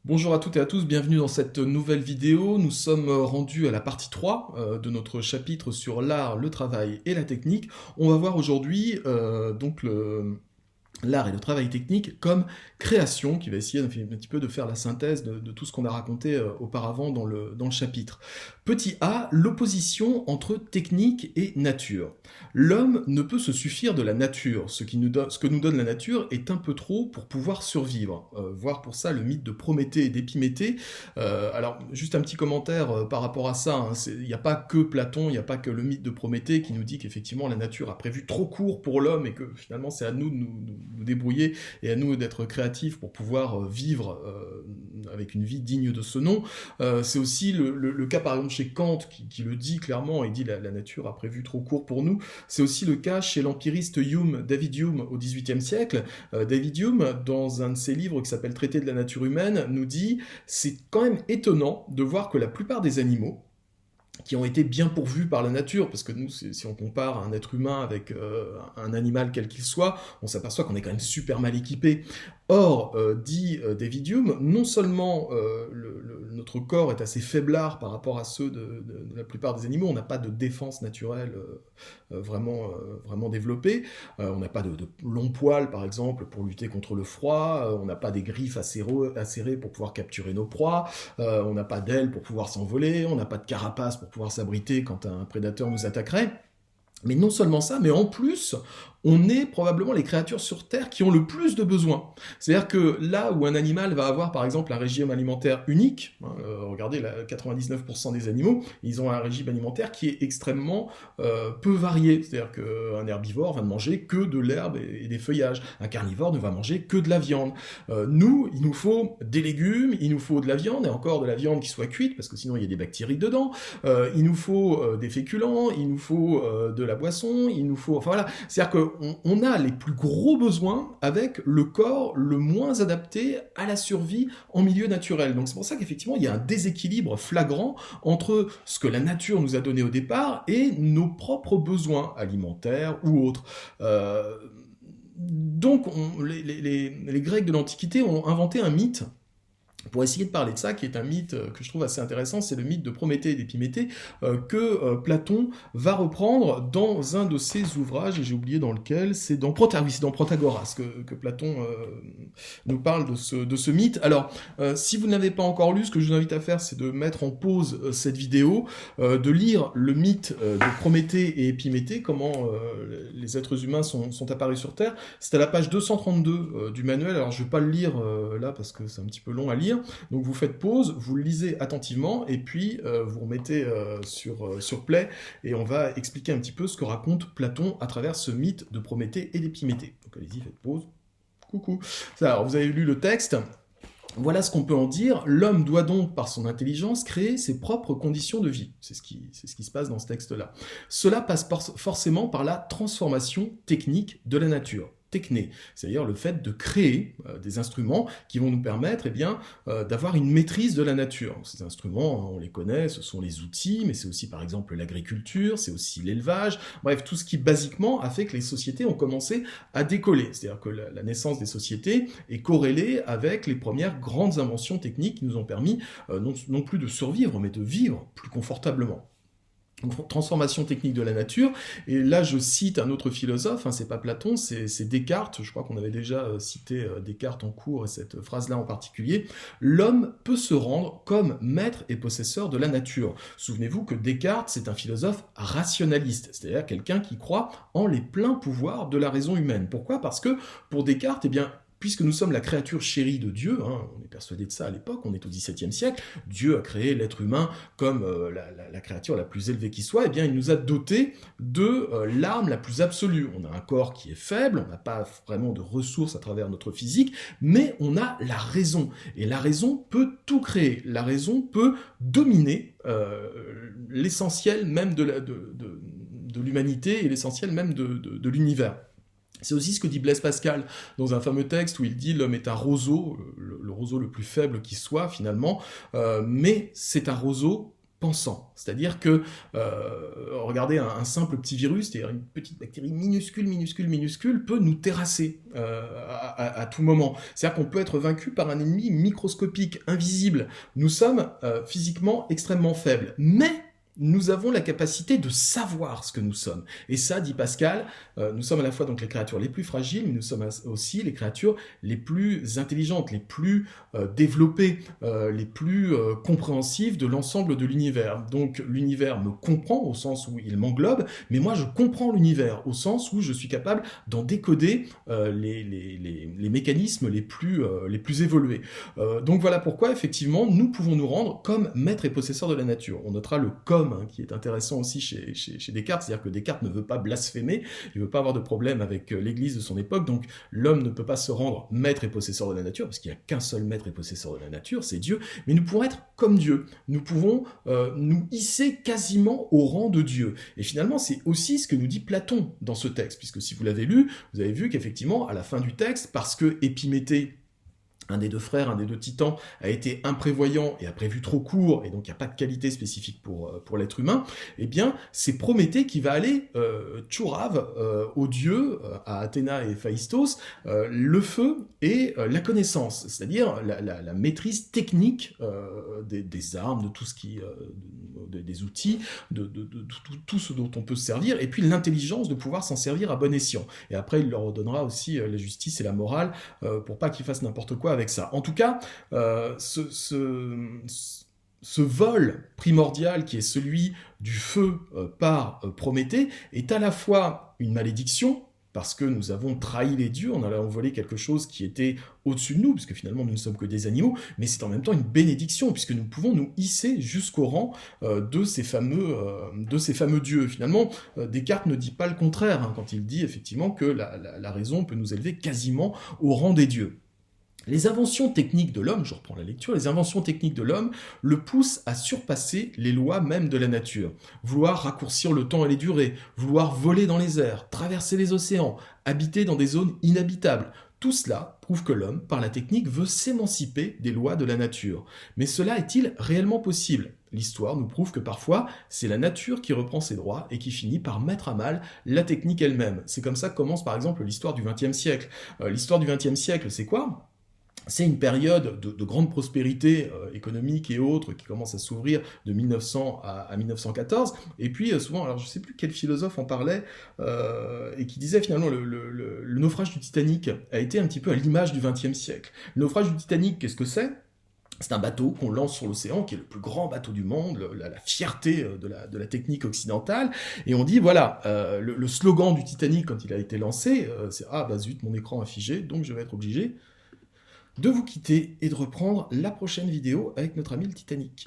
Bonjour à toutes et à tous, bienvenue dans cette nouvelle vidéo. Nous sommes rendus à la partie 3 de notre chapitre sur l'art, le travail et la technique. On va voir aujourd'hui l'art et le travail technique comme création, qui va essayer un petit peu de faire la synthèse de tout ce qu'on a raconté auparavant dans le chapitre. Petit a, l'opposition entre technique et nature. L'homme ne peut se suffire de la nature. Ce que nous donne la nature est un peu trop pour pouvoir survivre. Voir pour ça le mythe de Prométhée et d'Épiméthée. Alors, juste un petit commentaire par rapport à ça. Il n'y a pas que Platon, il n'y a pas que le mythe de Prométhée qui nous dit qu'effectivement la nature a prévu trop court pour l'homme et que finalement c'est à nous de nous débrouiller et à nous d'être créatifs pour pouvoir vivre avec une vie digne de ce nom. C'est aussi le cas par exemple chez Kant qui le dit clairement, il dit la nature a prévu trop court pour nous. C'est aussi le cas chez l'empiriste David Hume au XVIIIe siècle. David Hume, dans un de ses livres qui s'appelle Traité de la nature humaine, nous dit c'est quand même étonnant de voir que la plupart des animaux qui ont été bien pourvus par la nature, parce que nous, si on compare un être humain avec un animal quel qu'il soit, on s'aperçoit qu'on est quand même super mal équipé. Or, dit David Hume, non seulement notre corps est assez faiblard par rapport à ceux de la plupart des animaux, on n'a pas de défense naturelle vraiment développée, on n'a pas de longs poils, par exemple, pour lutter contre le froid, on n'a pas des griffes acérées pour pouvoir capturer nos proies, on n'a pas d'ailes pour pouvoir s'envoler, on n'a pas de carapace pour pouvoir s'abriter quand un prédateur nous attaquerait. Mais non seulement ça, mais en plus, on est probablement les créatures sur Terre qui ont le plus de besoins. C'est-à-dire que là où un animal va avoir par exemple un régime alimentaire unique, regardez, 99% des animaux, ils ont un régime alimentaire qui est extrêmement peu varié. C'est-à-dire qu'un herbivore va ne manger que de l'herbe et des feuillages. Un carnivore ne va manger que de la viande. Nous, il nous faut des légumes, il nous faut de la viande, et encore de la viande qui soit cuite, parce que sinon il y a des bactéries dedans. Il nous faut des féculents, il nous faut de la boisson, il nous faut... Enfin voilà, c'est-à-dire qu'on a les plus gros besoins avec le corps le moins adapté à la survie en milieu naturel. Donc c'est pour ça qu'effectivement il y a un déséquilibre flagrant entre ce que la nature nous a donné au départ et nos propres besoins alimentaires ou autres. Donc les Grecs de l'Antiquité ont inventé un mythe pour essayer de parler de ça, qui est un mythe que je trouve assez intéressant, c'est le mythe de Prométhée et d'Épiméthée, que Platon va reprendre dans un de ses ouvrages, et j'ai oublié dans lequel, c'est dans Protagoras que Platon nous parle de ce mythe. Alors, si vous n'avez pas encore lu, ce que je vous invite à faire, c'est de mettre en pause cette vidéo, de lire le mythe de Prométhée et Épiméthée, comment les êtres humains sont apparus sur Terre. C'est à la page 232 du manuel, alors je ne vais pas le lire là, parce que c'est un petit peu long à lire. Donc vous faites pause, vous le lisez attentivement, et puis vous remettez sur play, et on va expliquer un petit peu ce que raconte Platon à travers ce mythe de Prométhée et d'Épiméthée. Donc allez-y, faites pause. Coucou. Alors vous avez lu le texte. Voilà ce qu'on peut en dire. L'homme doit donc, par son intelligence, créer ses propres conditions de vie. C'est ce qui se passe dans ce texte-là. Cela passe forcément par la transformation technique de la nature. Techné, c'est-à-dire le fait de créer des instruments qui vont nous permettre d'avoir une maîtrise de la nature. Ces instruments, on les connaît, ce sont les outils, mais c'est aussi par exemple l'agriculture, c'est aussi l'élevage, bref, tout ce qui basiquement a fait que les sociétés ont commencé à décoller. C'est-à-dire que la naissance des sociétés est corrélée avec les premières grandes inventions techniques qui nous ont permis non plus de survivre, mais de vivre plus confortablement. Transformation technique de la nature, et là je cite un autre philosophe, c'est pas Platon, c'est Descartes, je crois qu'on avait déjà cité Descartes en cours, et cette phrase-là en particulier, l'homme peut se rendre comme maître et possesseur de la nature. Souvenez-vous que Descartes, c'est un philosophe rationaliste, c'est-à-dire quelqu'un qui croit en les pleins pouvoirs de la raison humaine. Pourquoi ? Parce que pour Descartes, puisque nous sommes la créature chérie de Dieu, on est persuadé de ça à l'époque, on est au XVIIe siècle, Dieu a créé l'être humain comme la créature la plus élevée qui soit, il nous a dotés de l'arme la plus absolue. On a un corps qui est faible, on n'a pas vraiment de ressources à travers notre physique, mais on a la raison. Et la raison peut tout créer. La raison peut dominer l'essentiel même de l'humanité et l'essentiel même de l'univers. C'est aussi ce que dit Blaise Pascal dans un fameux texte où il dit « l'homme est un roseau, le roseau le plus faible qui soit finalement, mais c'est un roseau pensant. C'est-à-dire que, regardez, un simple petit virus, c'est-à-dire une petite bactérie minuscule, peut nous terrasser à tout moment. C'est-à-dire qu'on peut être vaincu par un ennemi microscopique, invisible. Nous sommes physiquement extrêmement faibles. Mais nous avons la capacité de savoir ce que nous sommes. Et ça, dit Pascal, nous sommes à la fois donc les créatures les plus fragiles, mais nous sommes aussi les créatures les plus intelligentes, les plus développées, les plus compréhensives de l'ensemble de l'univers. Donc l'univers me comprend au sens où il m'englobe, mais moi je comprends l'univers au sens où je suis capable d'en décoder les mécanismes les plus évolués. Donc voilà pourquoi, effectivement, nous pouvons nous rendre comme maîtres et possesseurs de la nature. On notera le comme, qui est intéressant aussi chez Descartes, c'est-à-dire que Descartes ne veut pas blasphémer, il ne veut pas avoir de problème avec l'Église de son époque, donc l'homme ne peut pas se rendre maître et possesseur de la nature, parce qu'il n'y a qu'un seul maître et possesseur de la nature, c'est Dieu, mais nous pouvons être comme Dieu, nous pouvons nous hisser quasiment au rang de Dieu. Et finalement, c'est aussi ce que nous dit Platon dans ce texte, puisque si vous l'avez lu, vous avez vu qu'effectivement, à la fin du texte, parce que Épiméthée, un des deux frères, un des deux titans, a été imprévoyant et a prévu trop court, et donc il n'y a pas de qualité spécifique pour l'être humain, eh bien, c'est Prométhée qui va aller tchourave aux dieux, à Athéna et Phaïstos, le feu et la connaissance, c'est-à-dire la maîtrise technique des armes, de tout ce qui... des outils, de tout ce dont on peut se servir, et puis l'intelligence de pouvoir s'en servir à bon escient. Et après, il leur redonnera aussi la justice et la morale pour pas qu'ils fassent n'importe quoi avec ça. En tout cas, ce vol primordial qui est celui du feu par Prométhée est à la fois une malédiction, parce que nous avons trahi les dieux en allant voler quelque chose qui était au-dessus de nous, puisque finalement nous ne sommes que des animaux, mais c'est en même temps une bénédiction, puisque nous pouvons nous hisser jusqu'au rang de ces fameux dieux. Finalement, Descartes ne dit pas le contraire, hein, quand il dit effectivement que la raison peut nous élever quasiment au rang des dieux. Les inventions techniques de l'homme, je reprends la lecture, les inventions techniques de l'homme le poussent à surpasser les lois même de la nature. Vouloir raccourcir le temps et les durées, vouloir voler dans les airs, traverser les océans, habiter dans des zones inhabitables. Tout cela prouve que l'homme, par la technique, veut s'émanciper des lois de la nature. Mais cela est-il réellement possible ? L'histoire nous prouve que parfois, c'est la nature qui reprend ses droits et qui finit par mettre à mal la technique elle-même. C'est comme ça que commence par exemple l'histoire du XXe siècle. L'histoire du XXe siècle, c'est quoi ? C'est une période de grande prospérité économique et autres qui commence à s'ouvrir de 1900 à 1914. Et puis souvent, alors je ne sais plus quel philosophe en parlait, et qui disait finalement le naufrage du Titanic a été un petit peu à l'image du XXe siècle. Le naufrage du Titanic, qu'est-ce que c'est ? C'est un bateau qu'on lance sur l'océan, qui est le plus grand bateau du monde, la fierté de la technique occidentale. Et on dit, voilà, le slogan du Titanic quand il a été lancé, c'est « Ah bah zut, mon écran a figé, donc je vais être obligé de vous quitter et de reprendre la prochaine vidéo avec notre ami le Titanic. »